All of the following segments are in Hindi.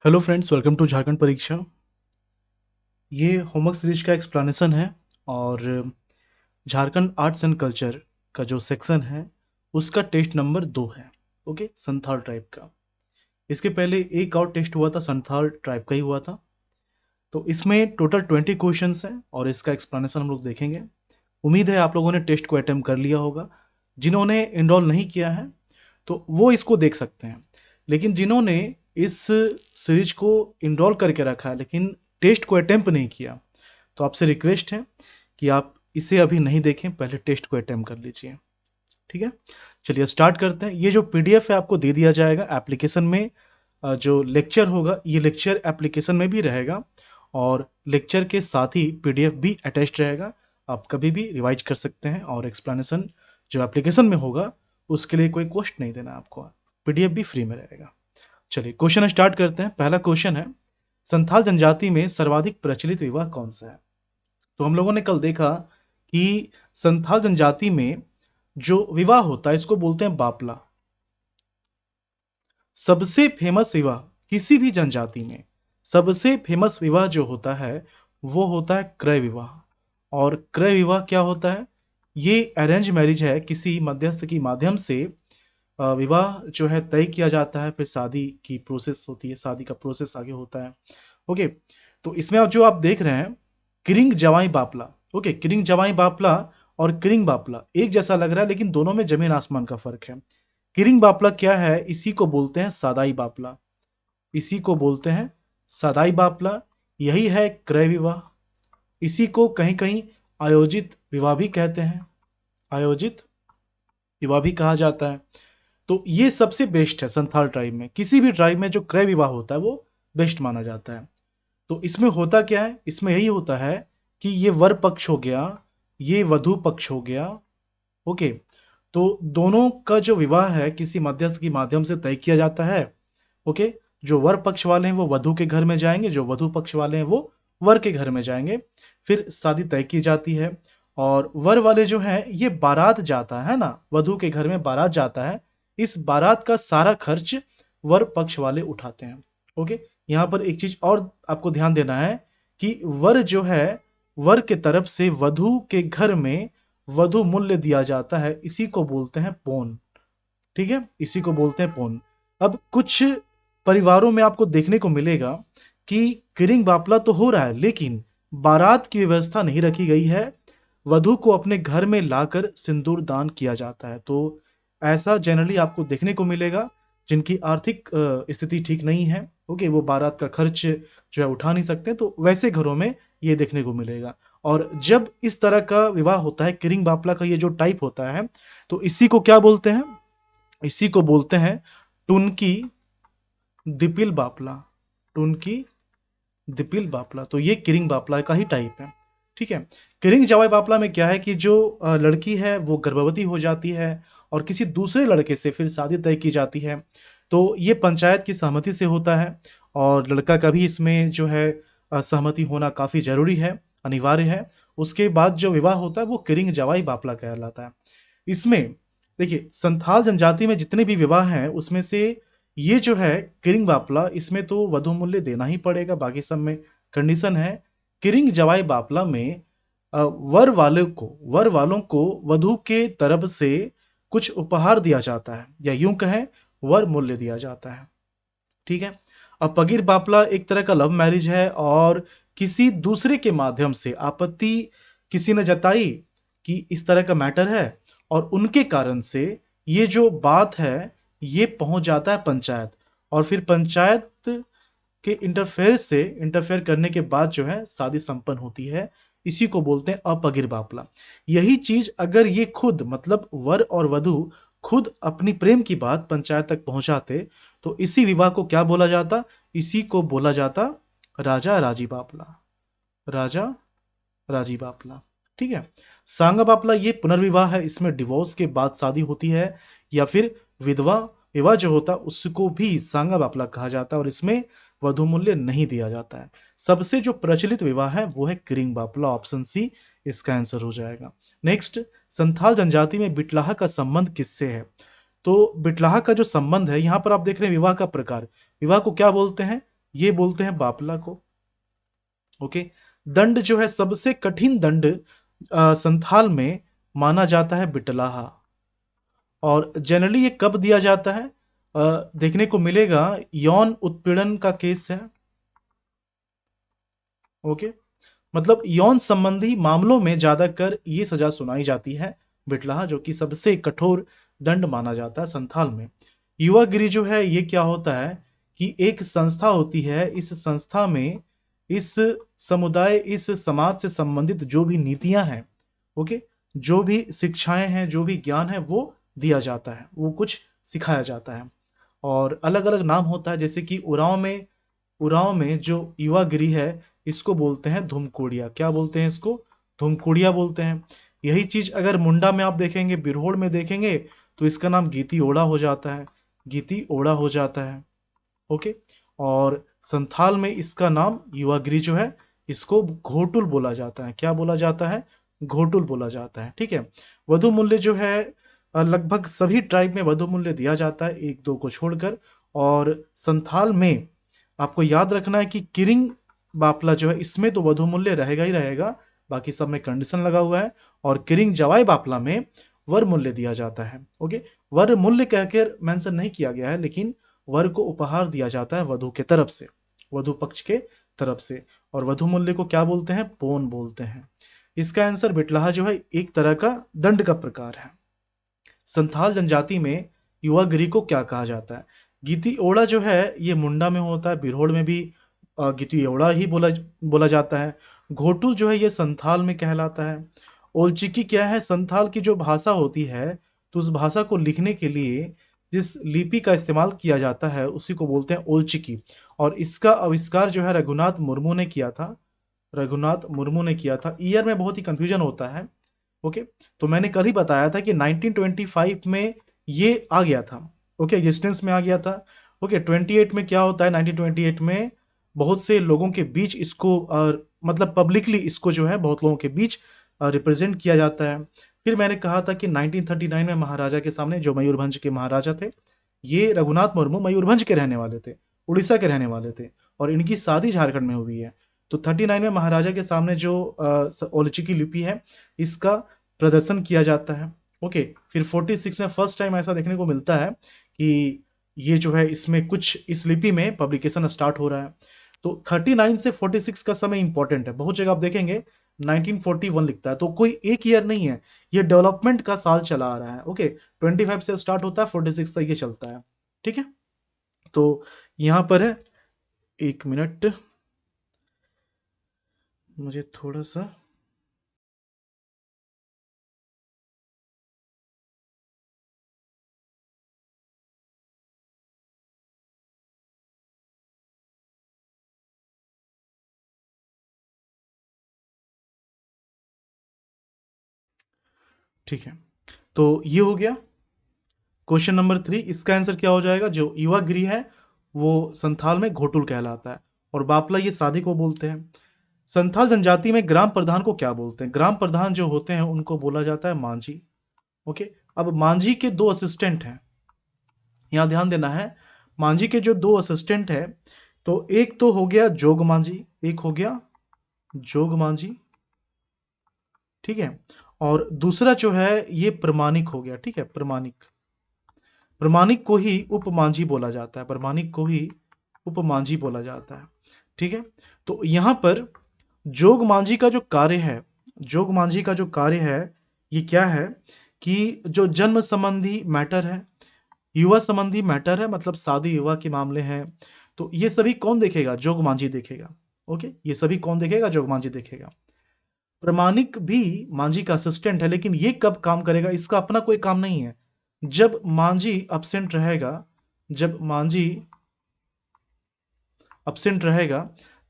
Hello friends, welcome to Jharkhand परीक्षा। ये होमवर्क सीरीज का एक्सप्लेनेशन है और झारखंड आर्ट्स एंड कल्चर का जो सेक्शन है उसका टेस्ट नंबर 2 है। ओके, संथाल ट्राइब का। इसके पहले एक और टेस्ट हुआ था, संथाल ट्राइब का ही हुआ था। तो इसमें टोटल 20 क्वेश्चंस हैं और इसका एक्सप्लेनेशन हम लोग देखेंगे। उम्मीद है आप लोगों ने टेस्ट को अटेम्प्ट कर लिया होगा। जिन्होंने इनरोल नहीं किया है तो वो इसको देख सकते हैं, लेकिन जिन्होंने इस सीरीज को इनरोल करके रखा है लेकिन टेस्ट को अटेम्प्ट नहीं किया, तो आपसे रिक्वेस्ट है कि आप इसे अभी नहीं देखें, पहले टेस्ट को अटेम्प्ट कर लीजिए। ठीक है, चलिए स्टार्ट करते हैं। ये जो पीडीएफ है आपको दे दिया जाएगा एप्लीकेशन में। जो लेक्चर होगा ये लेक्चर एप्लीकेशन में भी रहेगा और लेक्चर के साथ ही पीडीएफ भी अटैच्ड रहेगा। आप कभी भी रिवाइज कर सकते हैं और एक्सप्लेनेशन जो एप्लीकेशन में होगा उसके लिए कोई कॉस्ट नहीं देना आपको, पीडीएफ भी फ्री में रहेगा। चलिए क्वेश्चन स्टार्ट करते हैं। पहला क्वेश्चन है, संथाल जनजाति में सर्वाधिक प्रचलित विवाह कौन सा है? तो हम लोगों ने कल देखा कि संथाल जनजाति में जो विवाह होता है इसको बोलते हैं बापला। सबसे फेमस विवाह किसी भी जनजाति में सबसे फेमस विवाह जो होता है वो होता है क्रय विवाह। और क्रय विवाह क्या होता है? ये अरेंज मैरिज है, किसी मध्यस्थ की माध्यम से विवाह जो है तय किया जाता है, फिर शादी की प्रोसेस होती है, शादी का प्रोसेस आगे होता है। ओके, तो इसमें आप जो आप देख रहे हैं किरिंग जवाई बापला। ओके, किरिंग जवाई बापला और किरिंग बापला एक जैसा लग रहा है लेकिन दोनों में जमीन आसमान का फर्क है। किरिंग बापला क्या है? इसी को बोलते हैं सादाई बापला। इसी को बोलते हैं सादाई बापला। यही है क्रय विवाह। इसी को कहीं कहीं आयोजित विवाह भी कहते हैं। आयोजित विवाह भी कहा जाता है। तो ये सबसे बेस्ट है संथाल ट्राइब में। किसी भी ट्राइब में जो क्रय विवाह होता है वो बेस्ट माना जाता है। तो इसमें होता क्या है? इसमें यही होता है कि ये वर पक्ष हो गया, ये वधु पक्ष हो गया। ओके, तो दोनों का जो विवाह है किसी मध्यस्थ के माध्यम से तय किया जाता है। ओके, जो वर पक्ष वाले हैं वो वधु के घर में जाएंगे, जो वधु पक्ष वाले हैं वो वर के घर में जाएंगे, फिर शादी तय की जाती है। और वर वाले जो हैं ये बारात जाता है ना, वधु के घर में बारात जाता है, इस बारात का सारा खर्च वर पक्ष वाले उठाते हैं। ओके, यहाँ पर एक चीज और आपको ध्यान देना है कि वर जो है वर के तरफ से वधु के घर में वधु मूल्य दिया जाता है, इसी को बोलते हैं पौन। ठीक है, इसी को बोलते हैं पौन। अब कुछ परिवारों में आपको देखने को मिलेगा कि किरिंग बापला तो हो रहा है लेकिन बारात की व्यवस्था नहीं रखी गई है, वधु को अपने घर में लाकर सिंदूर दान किया जाता है। तो ऐसा जनरली आपको देखने को मिलेगा जिनकी आर्थिक स्थिति ठीक नहीं है। ओके, वो बारात का खर्च जो है उठा नहीं सकते, तो वैसे घरों में ये देखने को मिलेगा। और जब इस तरह का विवाह होता है, किरिंग बापला का ये जो टाइप होता है, तो इसी को क्या बोलते हैं? इसी को बोलते हैं टुनकी दिपिल बापला। टुनकी दिपिल बापला। तो ये किरिंग बापला का ही टाइप है। ठीक है, किरिंग जवाई बापला में क्या है कि जो लड़की है वो गर्भवती हो जाती है और किसी दूसरे लड़के से फिर शादी तय की जाती है। तो ये पंचायत की सहमति से होता है और लड़का का भी इसमें जो है सहमति होना काफी जरूरी है, अनिवार्य है। उसके बाद जो विवाह होता है वो किरिंग जवाई बापला कहलाता है। इसमें देखिए, संथाल जनजाति में जितने भी विवाह हैं उसमें से ये जो है किरिंग बापला, इसमें तो वधु मूल्य देना ही पड़ेगा, बाकी सब में कंडीशन है। किरिंग जवाई बापला में वर वालों को वधु के तरफ से कुछ उपहार दिया जाता है, या यूं कहें वर मूल्य दिया जाता है। ठीक है, अब पगीर बापला एक तरह का लव मैरिज है और किसी दूसरे के माध्यम से आपत्ति किसी ने जताई कि इस तरह का मैटर है और उनके कारण से ये जो बात है ये पहुंच जाता है पंचायत, और फिर पंचायत के इंटरफेयर करने के बाद जो है शादी संपन्न होती है। इसी को बोलते हैं अपगिर बापला। यही चीज अगर ये खुद मतलब वर और वधु खुद अपनी प्रेम की बात पंचायत तक पहुंचाते तो इसी विवाह को क्या बोला जाता? इसी को बोला जाता राजा राजी बापला। राजा राजी बापला। ठीक है, सांगा बापला ये पुनर्विवाह है, इसमें डिवोर्स के बाद शादी होती है, या फिर विधवा विवाह जो होता है उसको भी सांगा बापला कहा जाता है और इसमें वधु मूल्य नहीं दिया जाता है। सबसे जो प्रचलित विवाह है वो है किरिंग बापला, ऑप्शन सी इसका आंसर हो जाएगा। नेक्स्ट, संथाल जनजाति में बिटलाहा का संबंध किससे है? तो बिटलाहा का जो संबंध है, यहां पर आप देख रहे हैं विवाह का प्रकार, विवाह को क्या बोलते हैं? ये बोलते हैं बापला को। ओके। दंड जो है सबसे कठिन दंड संथाल में माना जाता है बिटलाहा। और जनरली ये कब दिया जाता है? देखने को मिलेगा यौन उत्पीड़न का केस है। ओके। मतलब यौन संबंधी मामलों में ज्यादातर ये सजा सुनाई जाती है बिटलाहा, जो कि सबसे कठोर दंड माना जाता है संथाल में। युवागिरी जो है ये क्या होता है कि एक संस्था होती है, इस संस्था में इस समुदाय, इस समाज से संबंधित जो भी नीतियां हैं, ओके, जो भी शिक्षाएं हैं, जो भी ज्ञान है, वो दिया जाता है, वो कुछ सिखाया जाता है। और अलग अलग नाम होता है, जैसे कि उरांव में जो युवागिरी है इसको बोलते हैं धुमकोड़िया। क्या बोलते हैं इसको? धुमकोड़िया बोलते हैं। यही चीज अगर मुंडा में आप देखेंगे, बिरहोड़ में देखेंगे, तो इसका नाम गीती ओड़ा हो जाता है। गीती ओड़ा हो जाता है। ओके। और संथाल में इसका नाम युवागिरी जो है इसको घोटुल बोला जाता है। क्या बोला जाता है? घोटुल बोला जाता है। ठीक है। वधु मूल्य जो है लगभग सभी ट्राइब में वधु मूल्य दिया जाता है, एक दो को छोड़कर। और संथाल में आपको याद रखना है कि किरिंग बापला जो है इसमें तो वधु मूल्य रहेगा ही रहेगा, बाकी सब में कंडीशन लगा हुआ है। और किरिंग जवाई बापला में वर मूल्य दिया जाता है। ओके। वर मूल्य कहकर मेंशन नहीं किया गया है, लेकिन वर को उपहार दिया जाता है वधु के तरफ से, वधु पक्ष के तरफ से। और वधु मूल्य को क्या बोलते हैं? पोन बोलते हैं। इसका आंसर बिटलाहा जो है एक तरह का दंड का प्रकार है। संथाल जनजाति में युवागिरी को क्या कहा जाता है? गीती ओड़ा जो है ये मुंडा में होता है, बिरहोड़ में भी गीती ओड़ा ही बोला बोला जाता है। घोटुल जो है ये संथाल में कहलाता है। ओलचिकी क्या है? संथाल की जो भाषा होती है, तो उस भाषा को लिखने के लिए जिस लिपि का इस्तेमाल किया जाता है उसी को बोलते हैं ओलचिकी। और इसका आविष्कार जो है रघुनाथ मुर्मू ने किया था। रघुनाथ मुर्मू ने किया था। ईयर में बहुत ही कंफ्यूजन होता है। ओके। तो मैंने कल ही बताया था कि 1925 में ये आ गया था। ओके, एग्जिस्टेंस में आ गया था। ओके। 28 में क्या होता है? 1928 में बहुत से लोगों के बीच इसको मतलब पब्लिकली इसको जो है बहुत लोगों के बीच रिप्रेजेंट किया जाता है। फिर मैंने कहा था कि 1939 में महाराजा के सामने, जो मयूरभंज के महाराजा थे, ये रघुनाथ मुर्मू मयूरभंज के रहने वाले थे, उड़ीसा के रहने वाले थे, और इनकी शादी झारखंड में हुई है। तो 39 में महाराजा के सामने जो ओलची की लिपि है इसका प्रदर्शन किया जाता है। ओके। फिर 46 में फर्स्ट टाइम ऐसा देखने को मिलता है कि ये जो है इसमें कुछ इस लिपि में पब्लिकेशन स्टार्ट हो रहा है। तो 39 से 46 का समय इंपॉर्टेंट है। बहुत जगह आप देखेंगे 1941 लिखता है, तो कोई एक ईयर नहीं है, ये डेवलपमेंट का साल चला आ रहा है। ओके। 25 से स्टार्ट होता है, 46 तक ये चलता है। ठीक है। तो यहां पर है, एक मिनट, मुझे थोड़ा सा, ठीक है। तो ये हो गया क्वेश्चन नंबर 3। इसका आंसर क्या हो जाएगा? जो युवागिरी है वो संथाल में घोटुल कहलाता है, और बापला ये शादी को बोलते हैं। संथाल जनजाति में ग्राम प्रधान को क्या बोलते हैं? ग्राम प्रधान जो होते हैं उनको बोला जाता है मांझी। ओके। अब मांझी के दो असिस्टेंट हैं, यहां ध्यान देना है। मांझी के जो दो असिस्टेंट है, तो एक तो हो गया जोग मांझी, एक हो गया जोग मांझी। ठीक है। और दूसरा जो है ये प्रमाणिक हो गया। ठीक है, प्रमाणिक। प्रमाणिक को ही उपमांझी बोला जाता है, प्रमाणिक को ही उपमांझी बोला जाता है। ठीक है। तो यहां पर जोग मांझी का जो कार्य है, जोग मांझी का जो कार्य है ये क्या है कि जो जन्म संबंधी मैटर है, युवा संबंधी मैटर है, मतलब शादी युवा के मामले हैं, तो ये सभी कौन देखेगा? जोग मांझी देखेगा। ओके। ये सभी कौन देखेगा? जोग मांझी देखेगा। प्रमाणिक भी मांझी का असिस्टेंट है, लेकिन ये कब काम करेगा? इसका अपना कोई काम नहीं है। जब मांझी अब्सेंट रहेगा, जब मांझी अब्सेंट रहेगा,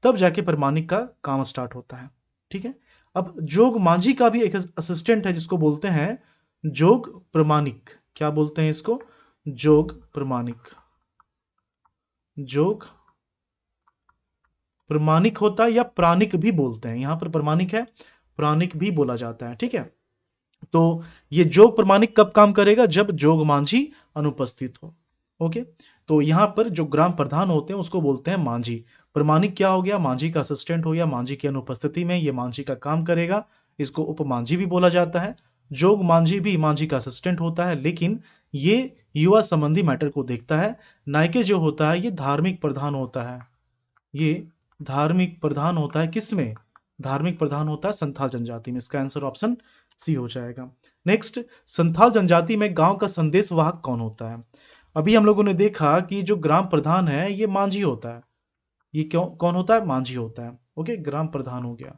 तब जाके प्रमाणिक का काम स्टार्ट होता है। ठीक है। अब जोग मांझी का भी एक असिस्टेंट है जिसको बोलते हैं जोग प्रमाणिक। क्या बोलते हैं इसको? जोग प्रमाणिक। जोग प्रमाणिक होता है, या प्राणिक भी बोलते हैं। यहां पर प्रमाणिक है, प्राणिक भी बोला जाता है। ठीक है। तो ये जोग प्रमाणिक कब काम करेगा? जब जोग मांझी अनुपस्थित हो। ओके, तो यहाँ पर जो ग्राम प्रधान होते हैं उसको बोलते हैं मांझी। प्रमाणिक क्या हो गया, मांझी का असिस्टेंट हो गया, मांझी की अनुपस्थिति में ये मांझी का काम करेगा, इसको उपमांझी भी बोला जाता है। जोग मांझी भी मांझी का असिस्टेंट होता है, लेकिन ये युवा संबंधी मैटर को देखता है। नायके जो होता है ये धार्मिक प्रधान होता है, ये धार्मिक प्रधान होता है किसमें, धार्मिक प्रधान होता है संथाल जनजाति में। इसका आंसर ऑप्शन सी हो जाएगा। नेक्स्ट, संथाल जनजाति में गांव का संदेश वाहक कौन होता है। अभी हम लोगों ने देखा कि जो ग्राम प्रधान है ये मांझी होता है, ये क्यों कौन होता है, मांझी होता है। ओके, ग्राम प्रधान हो गया।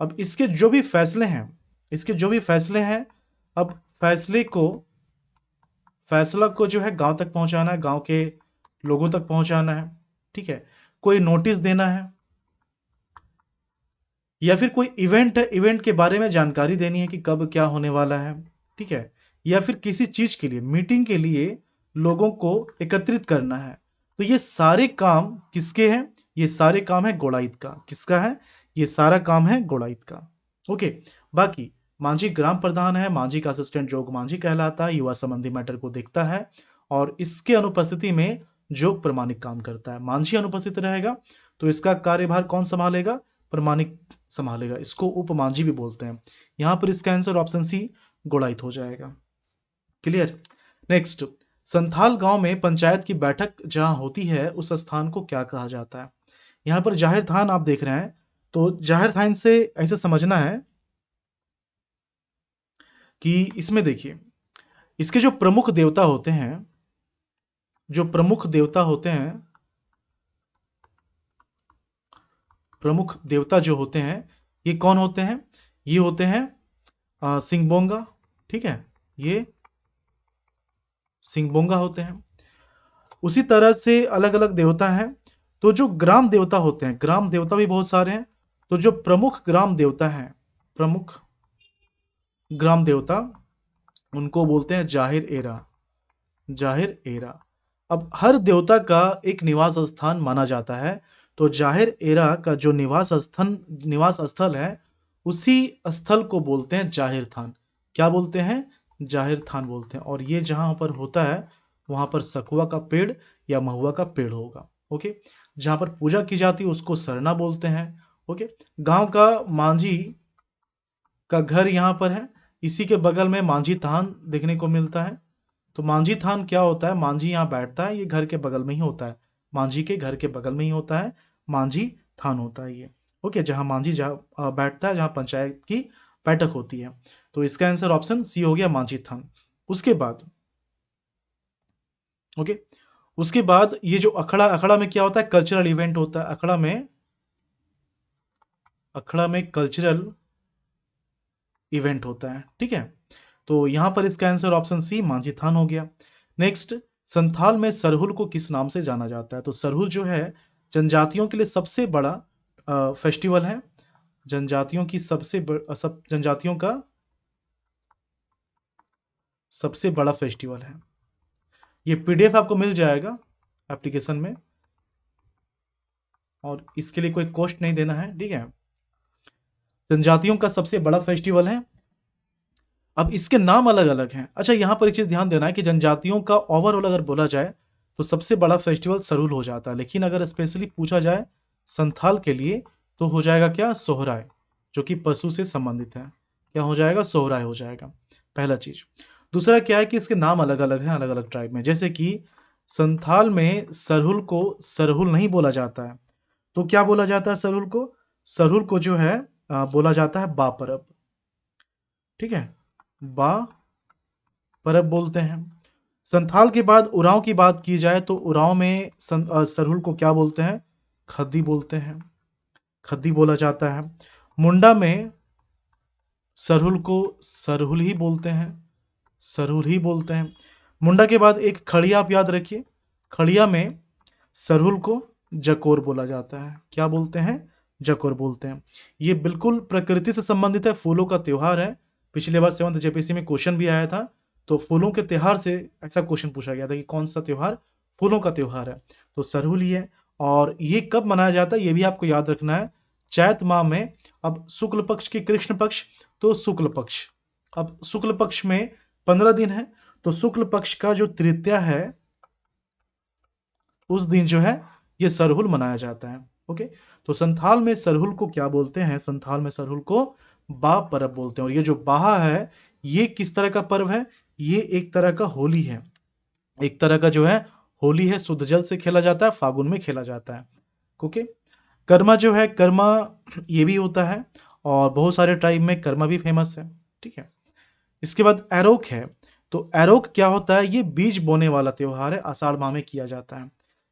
अब इसके जो भी फैसले हैं, इसके जो भी फैसले हैं, अब फैसला को जो है गांव तक पहुंचाना है, गांव के लोगों तक पहुंचाना है। ठीक है, कोई नोटिस देना है, या फिर कोई इवेंट है, इवेंट के बारे में जानकारी देनी है कि कब क्या होने वाला है। ठीक है, या फिर किसी चीज के लिए, मीटिंग के लिए लोगों को एकत्रित करना है। तो ये सारे काम किसके हैं, ये सारे काम है गोड़ाइत का। किसका है, ये सारा काम है गोड़ाइत का। ओके, बाकी मांझी ग्राम प्रधान है, मांझी का असिस्टेंट जोग मांझी कहलाता है, युवा संबंधी मैटर को देखता है, और इसके अनुपस्थिति में जोग प्रमाणिक काम करता है। मांझी अनुपस्थित रहेगा तो इसका कार्यभार कौन संभालेगा, प्रमाणिक संभालेगा, इसको उपमांझी भी बोलते हैं। यहां पर इसका आंसर ऑप्शन सी गोड़ाइत हो जाएगा। क्लियर। नेक्स्ट, संथाल गांव में पंचायत की बैठक जहां होती है उस स्थान को क्या कहा जाता है। यहां पर जाहिर थान आप देख रहे हैं, तो जाहिर थान से ऐसे समझना है कि इसमें देखिए, इसके जो प्रमुख देवता होते हैं, जो प्रमुख देवता होते हैं, प्रमुख देवता जो होते हैं ये कौन होते हैं, ये होते हैं सिंगबोंगा। ठीक है, ये सिंगबोंगा होते हैं। उसी तरह से अलग अलग देवता हैं। तो जो ग्राम देवता होते हैं, ग्राम देवता भी बहुत सारे हैं, तो जो प्रमुख ग्राम देवता हैं, प्रमुख ग्राम देवता, उनको बोलते हैं जाहिर एरा, जाहिर एरा। अब हर देवता का एक निवास स्थान माना जाता है, तो जाहिर एरा का जो निवास स्थल है, उसी स्थल को बोलते हैं जाहिर थान। क्या बोलते हैं, जाहिर थान बोलते हैं। और ये जहां पर होता है वहां पर सखुआ का पेड़ या महुआ का पेड़ होगा। ओके, जहां पर पूजा की जाती है उसको सरना बोलते हैं। ओके, गांव का मांझी का घर यहाँ पर है, इसी के बगल में मांझी थान देखने को मिलता है। तो मांझी थान क्या होता है, मांझी यहाँ बैठता है, ये घर के बगल में ही होता है, मांझी के घर के बगल में ही होता है, मांझी थान होता है ये। ओके, जहां मांझी जहाँ बैठता है, जहां पंचायत की बैठक होती है। तो इसका आंसर ऑप्शन सी हो गया, मांझी थान। उसके बाद ओके, उसके बाद ये जो अखड़ा, अखड़ा में क्या होता है, कल्चरल इवेंट होता है। अखड़ा में कल्चरल इवेंट होता है। ठीक है, तो यहां पर इसका आंसर ऑप्शन सी मांझी थान हो गया। नेक्स्ट, संथाल में सरहुल को किस नाम से जाना जाता है। तो सरहुल जो है जनजातियों के लिए सबसे बड़ा फेस्टिवल है, जनजातियों की जनजातियों का सबसे बड़ा फेस्टिवल है। ये पीडीएफ आपको मिल जाएगा एप्लीकेशन में, और इसके लिए कोई कॉस्ट नहीं देना है। ठीक है, जनजातियों का सबसे बड़ा फेस्टिवल है। अब इसके नाम अलग अलग हैं। अच्छा, यहां पर एक चीज ध्यान देना है कि जनजातियों का ओवरऑल अगर बोला जाए तो सबसे बड़ा फेस्टिवल सरहुल हो जाता है, लेकिन अगर स्पेशली पूछा जाए संथाल के लिए तो हो जाएगा क्या, सोहराय, जो कि पशु से संबंधित है। क्या हो जाएगा, सोहराय हो जाएगा, पहला चीज। दूसरा क्या है कि इसके नाम अलग अलग हैं अलग अलग ट्राइब में। जैसे कि संथाल में सरहुल को सरहुल नहीं बोला जाता है, तो क्या बोला जाता है सरहुल को, सरहुल को जो है बोला जाता है बा परब। ठीक है, बा परब बोलते हैं। संथाल के बाद उरांव की बात की जाए तो उरांव में सरहुल को क्या बोलते हैं, खद्दी बोलते हैं, खद्दी बोला जाता है। मुंडा में सरहुल को सरहुल ही बोलते हैं, सरहुल ही बोलते हैं। मुंडा के बाद एक खड़िया आप याद रखिए, खड़िया में सरहुल को जकोर बोला जाता है। क्या बोलते हैं, जकोर बोलते हैं। ये बिल्कुल प्रकृति से संबंधित है, फूलों का त्योहार है। पिछले बार 7th जेपीसी में क्वेश्चन भी आया था, तो फूलों के त्योहार से ऐसा क्वेश्चन पूछा गया था कि कौन सा त्योहार फूलों का त्योहार है, तो सरहुल ही है। और ये कब मनाया जाता है ये भी आपको याद रखना है, चैत माह में। अब शुक्ल पक्ष की कृष्ण पक्ष, तो शुक्ल पक्ष, अब शुक्ल पक्ष में 15 दिन है, तो शुक्ल पक्ष का जो तृतीया है उस दिन जो है ये सरहुल मनाया जाता है। ओके, तो संथाल में सरहुल को क्या बोलते हैं? संथाल में सरहुल को बा परब बोलते हैं। और ये जो बाहा है, ये किस तरह का पर्व है? ये एक तरह का होली है। एक तरह का जो है होली है, शुद्ध जल से खेला जाता है, फागुन में खेला जाता है। ओके, कर्मा जो है, कर्मा ये भी होता है और बहुत सारे ट्राइब में कर्मा भी फेमस है। ठीक है, इसके बाद एरोक है। तो एरोक क्या होता है? ये बीज बोने वाला त्योहार है, आषाढ़ माह में किया जाता है।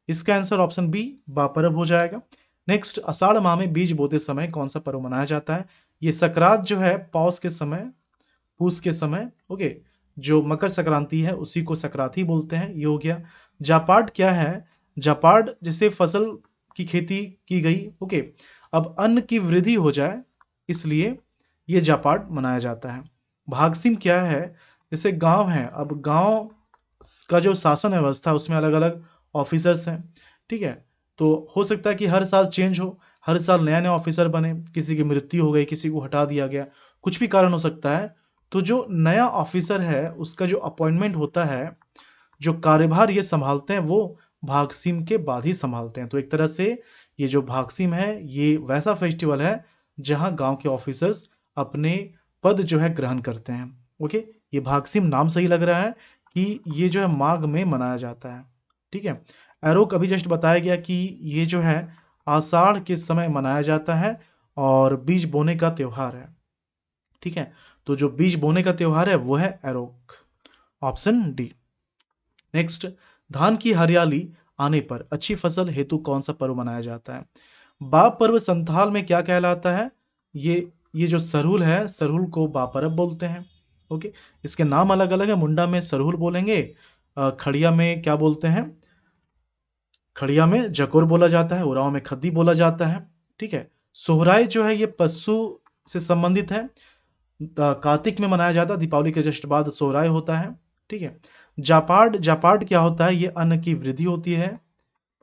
इसका आंसर ऑप्शन बी बापरब हो जाएगा। नेक्स्ट, आषाढ़ माह में बीज बोते समय कौन सा पर्व मनाया जाता है? ये सकरात जो है पौष के समय, पूस के समय। ओके, जो मकर संक्रांति है उसी को सकराती बोलते हैं, ये हो गया। जापाट क्या है? जापाट जैसे फसल की खेती की गई। ओके, अब अन्न की वृद्धि हो जाए इसलिए ये जापाट मनाया जाता है। भागसिम क्या है? जैसे गांव है, अब गांव का जो शासन व्यवस्था उसमें अलग अलग ऑफिसर्स हैं। ठीक है, तो हो सकता है कि हर साल चेंज हो, हर साल नया नया ऑफिसर बने, किसी की मृत्यु हो गई, किसी को हटा दिया गया, कुछ भी कारण हो सकता है। तो जो नया ऑफिसर है उसका जो अपॉइंटमेंट होता है, जो कार्यभार ये संभालते हैं, वो भागसिम के बाद ही संभालते हैं। तो एक तरह से ये जो भागसिम है ये वैसा फेस्टिवल है जहां गांव के ऑफिसर्स अपने पद जो है ग्रहण करते हैं। ओके, ये भागसिम नाम सही लग रहा है कि ये जो है माघ में मनाया जाता है। ठीक है, एरोक अभी जस्ट बताया गया कि ये जो है आषाढ़ के समय मनाया जाता है और बीज बोने का त्योहार है। ठीक है, तो जो बीज बोने का त्योहार है वो है एरोक, ऑप्शन डी। नेक्स्ट, धान की हरियाली आने पर अच्छी फसल हेतु कौन सा पर्व मनाया जाता है? बाप पर्व संथाल में क्या कहलाता है? ये जो सरहुल है, सरहुल को बापरब बोलते हैं। ओके, इसके नाम अलग अलग है। मुंडा में सरहुल बोलेंगे, खड़िया में क्या बोलते हैं? खड़िया में जकोर बोला जाता है, उराव में खद्दी बोला जाता है। ठीक है, सोहराय जो है ये पशु से संबंधित है, कार्तिक में मनाया जाता है, दीपावली के जस्ट बाद सोहराय होता है। ठीक है, जापाड, जापाड क्या होता है? ये अन्न की वृद्धि होती है,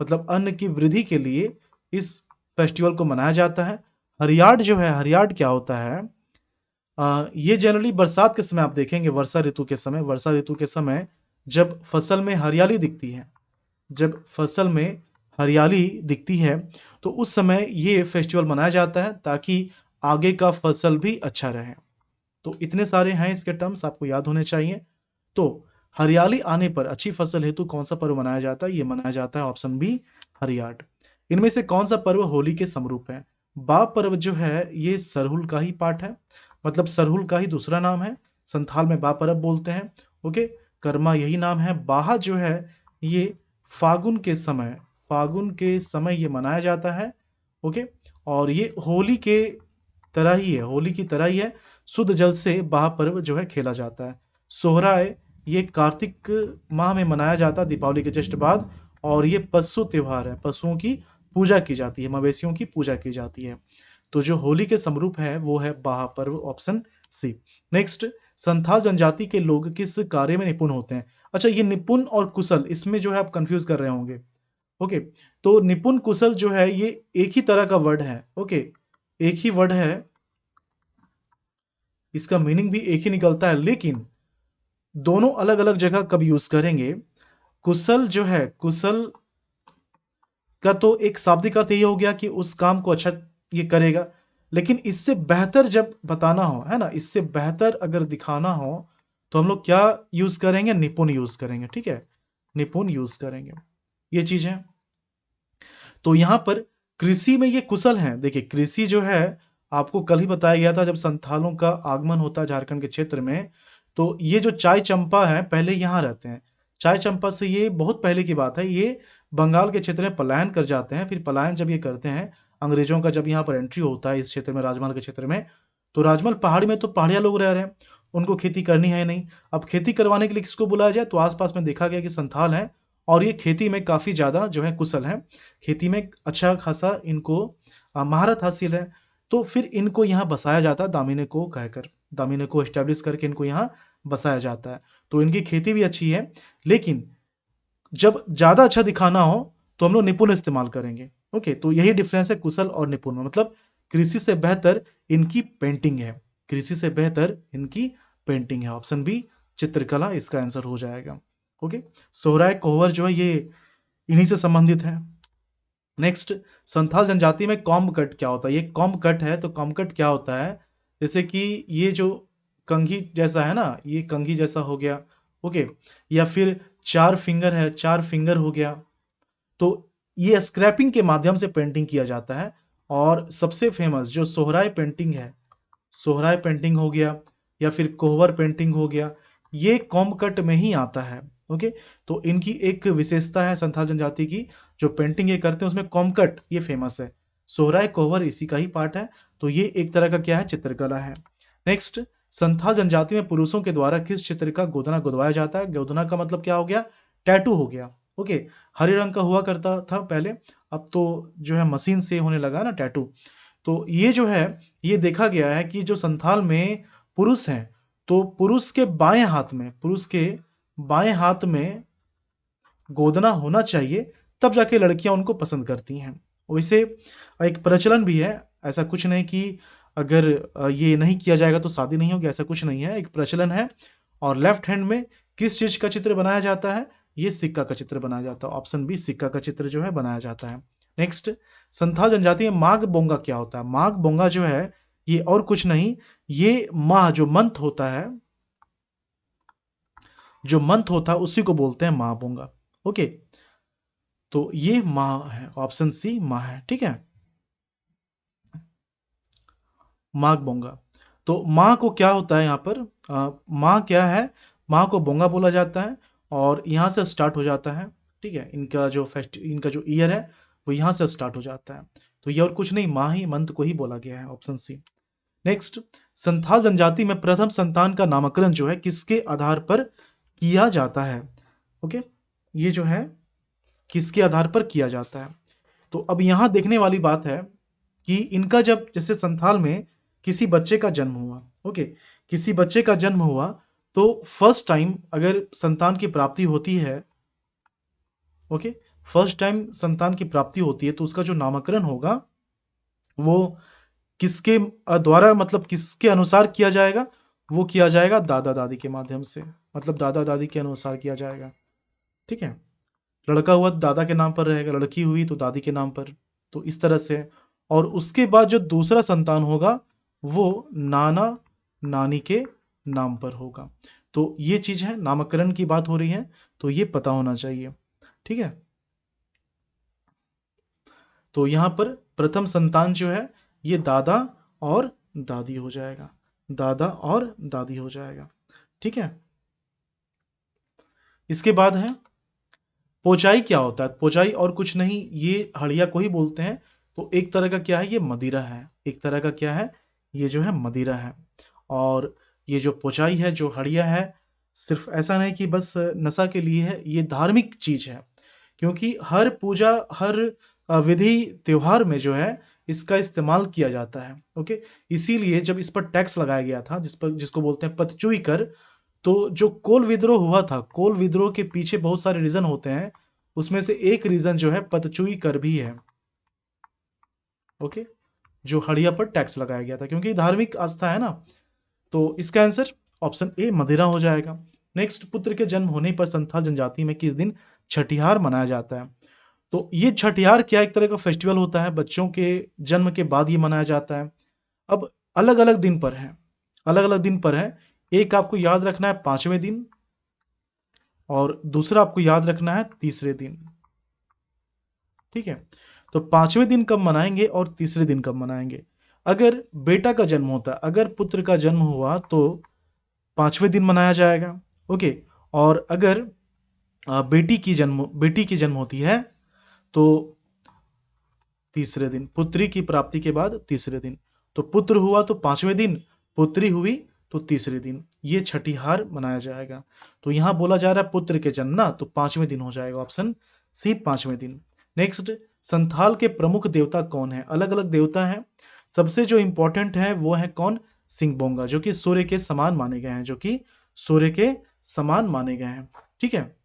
मतलब अन्न की वृद्धि के लिए इस फेस्टिवल को मनाया जाता है। हरियाड जो है, हरियाड क्या होता है? ये जनरली बरसात के समय आप देखेंगे, वर्षा ऋतु के समय, वर्षा ऋतु के समय जब फसल में हरियाली दिखती है, जब फसल में हरियाली दिखती है तो उस समय ये फेस्टिवल मनाया जाता है ताकि आगे का फसल भी अच्छा रहे। तो इतने सारे हैं इसके टर्म्स, आपको याद होने चाहिए। तो हरियाली आने पर अच्छी फसल हेतु कौन सा पर्व मनाया जाता है? ये मनाया जाता है ऑप्शन बी हरियाट। इनमें से कौन सा पर्व होली के समरूप है? बाप पर्व जो है ये सरहुल का ही पार्ट है, मतलब सरहुल का ही दूसरा नाम है। संथाल में बाप पर्व बोलते हैं। ओके, कर्मा यही नाम है। बाहा जो है ये फागुन के समय, फागुन के समय ये मनाया जाता है। ओके, और ये होली के तरह ही है, होली की तरह ही है। शुद्ध जल से बाहा पर्व जो है खेला जाता है। सोहराय ये कार्तिक माह में मनाया जाता है, दीपावली के जस्ट बाद। और ये पशु त्योहार है, पशुओं की पूजा की जाती है, मवेशियों की पूजा की जाती है। तो जो होली के समरूप है वो है बाहा पर्व, ऑप्शन सी। नेक्स्ट, संथाल जनजाति के लोग किस कार्य में निपुण होते हैं? अच्छा, ये निपुण और कुशल, इसमें जो है आप कंफ्यूज कर रहे होंगे। ओके, तो निपुण कुशल जो है ये एक ही तरह का वर्ड है। ओके, एक ही वर्ड है, इसका मीनिंग भी एक ही निकलता है, लेकिन दोनों अलग अलग जगह कब यूज करेंगे। कुशल जो है, कुशल का तो एक शाब्दिक अर्थ ये हो गया कि उस काम को अच्छा ये करेगा, लेकिन इससे बेहतर जब बताना हो, है ना, इससे बेहतर अगर दिखाना हो तो हम लोग क्या यूज करेंगे? निपुण यूज करेंगे। ठीक है, निपुण यूज करेंगे, ये चीज है। तो यहां पर कृषि में ये कुशल हैं। देखिए, कृषि जो है आपको कल ही बताया गया था, जब संथालों का आगमन होता है झारखंड के क्षेत्र में, तो ये जो चाय चंपा है पहले यहाँ रहते हैं। चाय चंपा से, ये बहुत पहले की बात है, ये बंगाल के क्षेत्र में पलायन कर जाते हैं। फिर पलायन जब ये करते हैं, अंग्रेजों का जब यहाँ पर एंट्री होता है इस क्षेत्र में, राजमहल के क्षेत्र में, तो राजमहल पहाड़ी में तो पहाड़िया लोग रह रहे हैं, उनको खेती करनी है नहीं। अब खेती करवाने के लिए किसको बुलाया जाए? तो आसपास में देखा गया कि संथाल है और ये खेती में काफी ज्यादा जो है कुशल है, खेती में अच्छा खासा इनको महारत हासिल है। तो फिर इनको यहाँ बसाया जाता है, दामिने को कहकर, दामिने को एस्टेब्लिश करके इनको यहाँ बसाया जाता है। तो इनकी खेती भी अच्छी है, लेकिन जब ज्यादा अच्छा दिखाना हो तो हम लोग निपुण इस्तेमाल करेंगे। ओके, तो यही डिफरेंस है कुशल और निपुण में, मतलब कृषि से बेहतर इनकी पेंटिंग है, कृषि से बेहतर इनकी पेंटिंग है। ऑप्शन बी चित्रकला इसका आंसर हो जाएगा। ओके, सोहराय कोहवर जो है ये इन्हीं से संबंधित है। नेक्स्ट, संथाल जनजाति में कॉम्ब कट क्या होता है? ये कॉम्ब कट है, तो कॉम्ब कट क्या होता है? जैसे कि ये जो कंघी जैसा है ना, ये कंघी जैसा हो गया, ओके, या फिर चार फिंगर है, चार फिंगर हो गया। तो ये स्क्रैपिंग के माध्यम से पेंटिंग किया जाता है। और सबसे फेमस जो सोहराय पेंटिंग है, सोहराय पेंटिंग हो गया या फिर कोहबर पेंटिंग हो गया, ये कॉम्ब कट में ही आता है। ओके, तो इनकी एक विशेषता है संथाल जनजाति की, जो पेंटिंग ये करते हैं उसमें कॉम्ब कट ये फेमस है। सोहराय कोहबर इसी का ही पार्ट है। तो ये एक तरह का क्या है, चित्रकला है। नेक्स्ट, संथाल जनजाति में पुरुषों के द्वारा किस चित्र का गोदना गुदवाया जाता है? गोदना का मतलब क्या हो गया? टैटू हो गया। ओके, हरे रंग का हुआ करता था पहले, अब तो जो है मशीन से होने लगा ना टैटू। तो ये जो है, ये देखा गया है कि जो संथाल में पुरुष हैं, तो पुरुष के बाएं हाथ में, पुरुष के बाएं हाथ में गोदना होना चाहिए, तब जाके लड़कियां उनको पसंद करती हैं। वैसे एक प्रचलन भी है, ऐसा कुछ नहीं कि अगर ये नहीं किया जाएगा तो शादी नहीं होगी, ऐसा कुछ नहीं है, एक प्रचलन है। और लेफ्ट हैंड में किस चीज का चित्र बनाया जाता है? ये सिक्का का चित्र बनाया जाता है। ऑप्शन बी, सिक्का का चित्र जो है बनाया जाता है। नेक्स्ट, संथाल जनजाति में माघ बोंगा क्या होता है? माघ बोंगा जो है, ये और कुछ नहीं, ये माह जो मंथ होता है, जो मंथ होता है उसी को बोलते हैं माह बोंगा। ओके, तो ये माह है, ऑप्शन सी माह है, ठीक है, माघ बोंगा। तो माह को क्या होता है यहाँ पर, माह क्या है? माह को बोंगा बोला जाता है, और यहाँ से स्टार्ट हो जाता है, ठीक है, इनका जो ईयर है वो यहाँ से स्टार्ट हो जाता है। तो ये और कुछ नहीं, माह ही मंथ को ही बोला गया है, ऑप्शन सी। नेक्स्ट, संथाल जनजाति में प्रथम संतान का नामकरण जो है किसके आधार पर किया जाता है? ओके, ये जो है किसके आधार पर किया जाता है? तो अब यहां देखने वाली बात है कि इनका जब जैसे संथाल में किसी बच्चे का जन्म हुआ, ओके, किसी बच्चे का जन्म हुआ, तो फर्स्ट टाइम अगर संतान की प्राप्ति होती है, ओके, फर्स्ट टाइम संतान की प्राप्ति होती है, तो उसका जो नामकरण होगा वो किसके द्वारा, मतलब किसके अनुसार किया जाएगा? वो किया जाएगा दादा दादी के माध्यम से, मतलब दादा दादी के अनुसार किया जाएगा, ठीक है। लड़का हुआ तो दादा के नाम पर रहेगा, लड़की हुई तो दादी के नाम पर, तो इस तरह से। और उसके बाद जो दूसरा संतान होगा वो नाना नानी के नाम पर होगा। तो ये चीज है, नामकरण की बात हो रही है, तो ये पता होना चाहिए, ठीक है। तो यहां पर प्रथम संतान जो है ये दादा और दादी हो जाएगा, दादा और दादी हो जाएगा, ठीक है। इसके बाद है पोचाई। क्या होता है पोचाई? और कुछ नहीं, ये हड़िया को ही बोलते हैं। तो एक तरह का क्या है, ये मदिरा है, एक तरह का क्या है, ये जो है मदिरा है। और ये जो पोचाई है, जो हड़िया है, सिर्फ ऐसा नहीं कि बस नशा के लिए है, ये धार्मिक चीज है। क्योंकि हर पूजा, हर विधि त्योहार में जो है इसका इस्तेमाल किया जाता है, ओके। इसीलिए जब इस पर टैक्स लगाया गया था, जिसको बोलते हैं पतचुई कर, तो जो कोल विद्रोह हुआ था, कोल विद्रोह के पीछे बहुत सारे रीजन होते हैं, उसमें से एक रीजन जो है पतचुई कर भी है, ओके, जो हड़िया पर टैक्स लगाया गया था, क्योंकि धार्मिक आस्था है ना। तो इसका आंसर ऑप्शन ए मदिरा हो जाएगा। नेक्स्ट, पुत्र के जन्म होने पर संथाल जनजाति में किस दिन छठिहार मनाया जाता है? तो ये छठिहार क्या, एक तरह का फेस्टिवल होता है, बच्चों के जन्म के बाद ये मनाया जाता है। अब अलग अलग दिन पर है, अलग अलग दिन पर है। एक आपको याद रखना है 5वें दिन, और दूसरा आपको याद रखना है तीसरे दिन, ठीक है। तो 5वें दिन कब मनाएंगे और तीसरे दिन कब मनाएंगे? अगर बेटा का जन्म होता है, अगर पुत्र का जन्म हुआ, तो 5वें दिन मनाया जाएगा, ओके। और अगर बेटी की जन्म होती है, तो तीसरे दिन, पुत्री की प्राप्ति के बाद तीसरे दिन। तो पुत्र हुआ तो 5वें दिन, पुत्री हुई तो तीसरे दिन, ये छठिहार मनाया जाएगा। तो यहां बोला जा रहा है पुत्र के जन्म ना, तो 5वें दिन हो जाएगा, ऑप्शन सी 5वें दिन। नेक्स्ट, संथाल के प्रमुख देवता कौन है? अलग अलग देवता हैं, सबसे जो इंपॉर्टेंट है वो है कौन? सिंहबोंगा, जो कि सूर्य के समान माने गए हैं, जो कि सूर्य के समान माने गए हैं, ठीक है।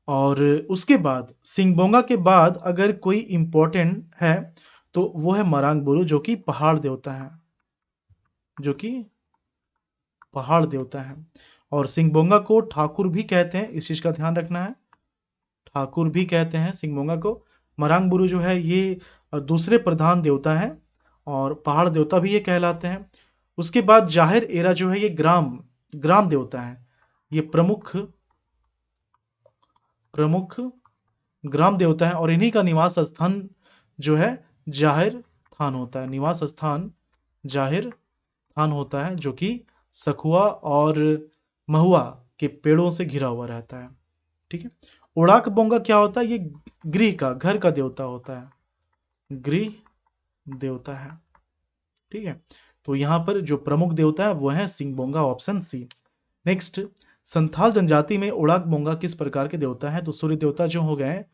और उसके बाद सिंगबोंगा के बाद अगर कोई इंपॉर्टेंट है, तो वो है मरांग बुरु, जो कि पहाड़ देवता है, जो कि पहाड़ देवता है। और सिंगबोंगा को ठाकुर भी कहते हैं, इस चीज का ध्यान रखना है, ठाकुर भी कहते हैं सिंगबोंगा को। मरांग बुरु जो है ये दूसरे प्रधान देवता हैं और पहाड़ देवता भी ये कहलाते हैं। उसके बाद जाहिर एरा जो है ये ग्राम ग्राम देवता है। ये प्रमुख प्रमुख ग्राम देवता है और इन्हीं का निवास स्थान जो है जाहिर थान होता है। निवास स्थान जाहिर थान होता है जो कि सखुआ और महुआ के पेड़ों से घिरा हुआ रहता है। ठीक है। उड़ाक बोंगा क्या होता है? ये गृह का घर का देवता होता है। गृह देवता है। ठीक है। तो यहाँ पर जो प्रमुख देवता है वो है Singbonga, option C. Next, Santhal जनजाति में उड़ाक बोंगा किस प्रकार के देवता है? तो सूर्य देवता जो हो गए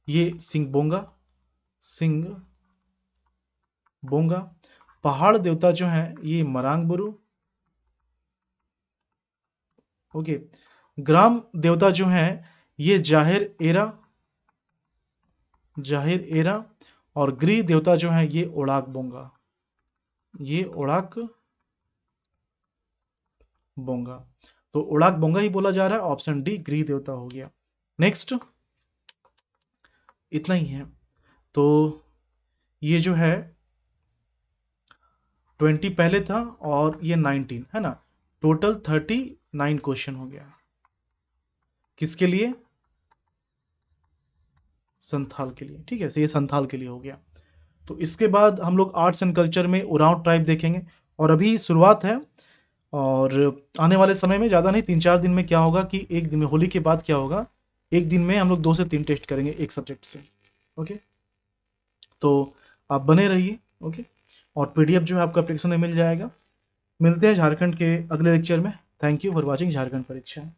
ये सिंगबोंगा, सिंग बोंगा। पहाड़ देवता जो है ये मरांग बुरु। ओके। ग्राम देवता जो है ये जाहिर एरा, जाहिर एरा। और गृह देवता जो है ये उड़ाक बोंगा, ये उड़ाक बोंगा। तो उड़ाक बोंगा ही बोला जा रहा है, ऑप्शन डी गृह देवता हो गया। नेक्स्ट, इतना ही है। तो ये जो है 20 पहले था और ये 19 है ना, टोटल 39 क्वेश्चन हो गया। किसके लिए? संथाल के लिए। ठीक है, ये संथाल के लिए हो गया। तो इसके बाद हम लोग आर्ट्स एंड कल्चर में उरांव ट्राइब देखेंगे और अभी शुरुआत है। और आने वाले समय में ज़्यादा नहीं, 3-4 दिन में क्या होगा कि एक दिन में होली के बाद क्या होगा, एक दिन में हम लोग 2 से 3 टेस्ट करेंगे एक सब्जेक्ट से। ओके, तो आप बने रहिए। ओके, और पीडीएफ जो है आपको एप्लीकेशन में मिल जाएगा। मिलते हैं झारखंड के अगले लेक्चर में। Thank you for watching Jharkhand परीक्षा।